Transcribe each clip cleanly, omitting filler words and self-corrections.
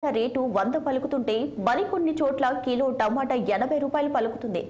Rate 100 పలుకుతుంటే మరికొన్ని చోట్ల kilo టమాటా 80 రూపాయలు పలుకుతుంది.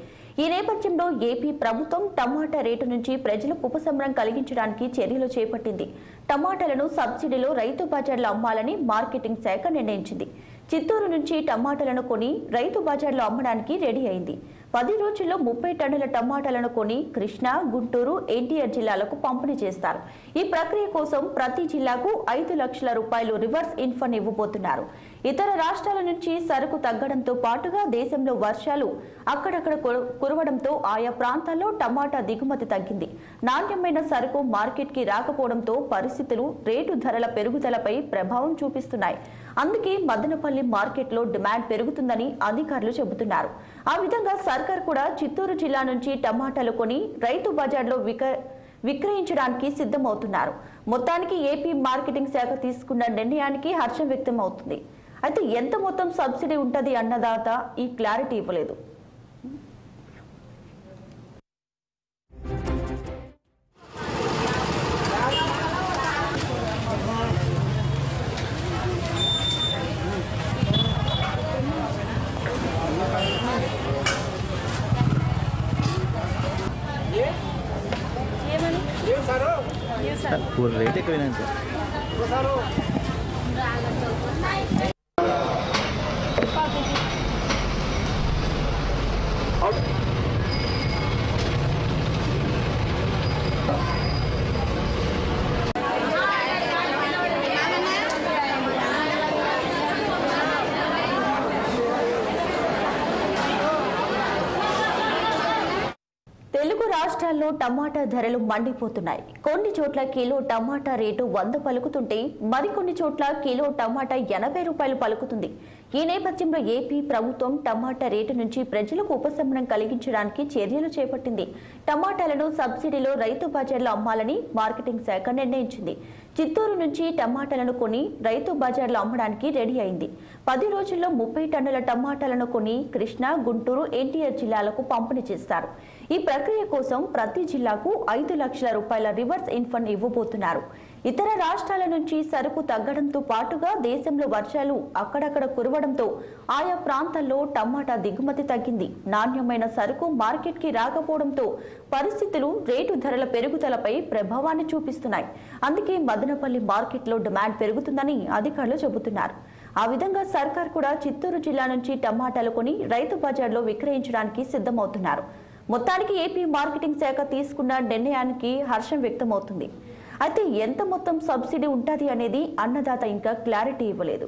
ఈ నేపథ్యంలో ఏపీ ప్రభుత్వం టమాటా రేటు నుంచి ప్రజలకు ఉపశమనం కలిగించడానికి చర్యలు చేపట్టింది. టమాటాలను సబ్సిడీలో రైతు బజార్లో అమ్మాలని మార్కెటింగ్ శాఖ నిర్ణయించింది. చిత్తూరు నుంచి టమాటాలను కొని రైతు బజార్లో అమ్మడానికి రెడీ అయింది. 10 రోజుల్లో 30 టన్నుల టమాటాలను కొని కృష్ణా, గుంటూరు, ఎన్టీఆర్ జిల్లాలకు పంపిణీ చేస్తారు. ఈ ప్రక్రియ కోసం ప్రతి జిల్లాకు 5 లక్షల రూపాయలు రివర్స్ ఇన్ఫండ్ ఇవ్వబోతున్నారు. ఇతర రాష్ట్రాల నుంచి సరుకు తగ్గడంతో పాటుగా దేశంలో వర్షాలు అక్కడక్కడ కురవడంతో ఆయా ప్రాంతాల్లో టమాటా దిగుమతి తగ్గింది. నాణ్యమైన సరుకు మార్కెట్కి రాకపోవడంతో పరిస్థితులు రేటు ధరల పెరుగుదలపై ప్రభావం చూపిస్తున్నాయి. అందుకే మదనపల్లి మార్కెట్లో డిమాండ్ పెరుగుతుందని అధికారులు చెబుతున్నారు. ఆ విధంగా సర్కార్ కూడా చిత్తూరు జిల్లా నుంచి టమాటాలు కొని రైతు బజార్లో విక్రయించడానికి సిద్ధమవుతున్నారు. మొత్తానికి ఏపీ మార్కెటింగ్ శాఖ తీసుకున్న నిర్ణయానికి హర్షం వ్యక్తం అవుతుంది. అయితే ఎంత మొత్తం సబ్సిడీ ఉంటది అన్నదాత ఈ క్లారిటీ ఇవ్వలేదు. రేట్ ఎక్కువ తెలుగు రాష్ట్రాల్లో టమాటా ధరలు మండిపోతున్నాయి. కొన్ని చోట్ల కిలో టమాటా రేటు 100 పలుకుతుంటే మరికొన్ని చోట్ల కిలో టమాటా 80 రూపాయలు పలుకుతుంది. ఈ నేపథ్యంలో ఏపీ ప్రభుత్వం టమాటా రేటు నుంచి ప్రజలకు ఉపశమనం కలిగించడానికి చర్యలు చేపట్టింది. టమాటాలను సబ్సిడీలో రైతు బజార్లో అమ్మాలని మార్కెటింగ్ శాఖ నిర్ణయించింది. చిత్తూరు నుంచి టమాటాలను కొని రైతు బజార్లో అమ్మడానికి రెడీ అయింది. 10 రోజుల్లో 30 టన్నుల టమాటాలను కొని కృష్ణా, గుంటూరు, ఎన్టీఆర్ జిల్లాలకు పంపిణీ చేస్తారు. ఈ ప్రక్రియ కోసం ప్రతి జిల్లాకు 5 లక్షల రూపాయల రివర్స్ ఇన్ఫండ్ ఇవ్వబోతున్నారు. ఇతర రాష్ట్రాల నుంచి సరుకు తగ్గడంతో పాటుగా దేశంలో వర్షాలు అక్కడక్కడ కురవడంతో ఆయా ప్రాంతాల్లో టమాటా దిగుమతి తగ్గింది. నాణ్యమైన సరుకు మార్కెట్కి రాకపోవడంతో పరిస్థితులు రేటు ధరల పెరుగుదలపై ప్రభావాన్ని చూపిస్తున్నాయి. అందుకే మదనపల్లి మార్కెట్లో డిమాండ్ పెరుగుతుందని అధికారులు చెబుతున్నారు. ఆ విధంగా సర్కార్ కూడా చిత్తూరు జిల్లా నుంచి టమాటాలు కొని రైతు బజార్లో విక్రయించడానికి సిద్ధమవుతున్నారు. మొత్తానికి ఏపీ మార్కెటింగ్ శాఖ తీసుకున్న నిర్ణయానికి హర్షం వ్యక్తమవుతుంది. అయితే ఎంత మొత్తం సబ్సిడీ ఉంటుంది అనేది అన్నదాత ఇంకా క్లారిటీ ఇవ్వలేదు.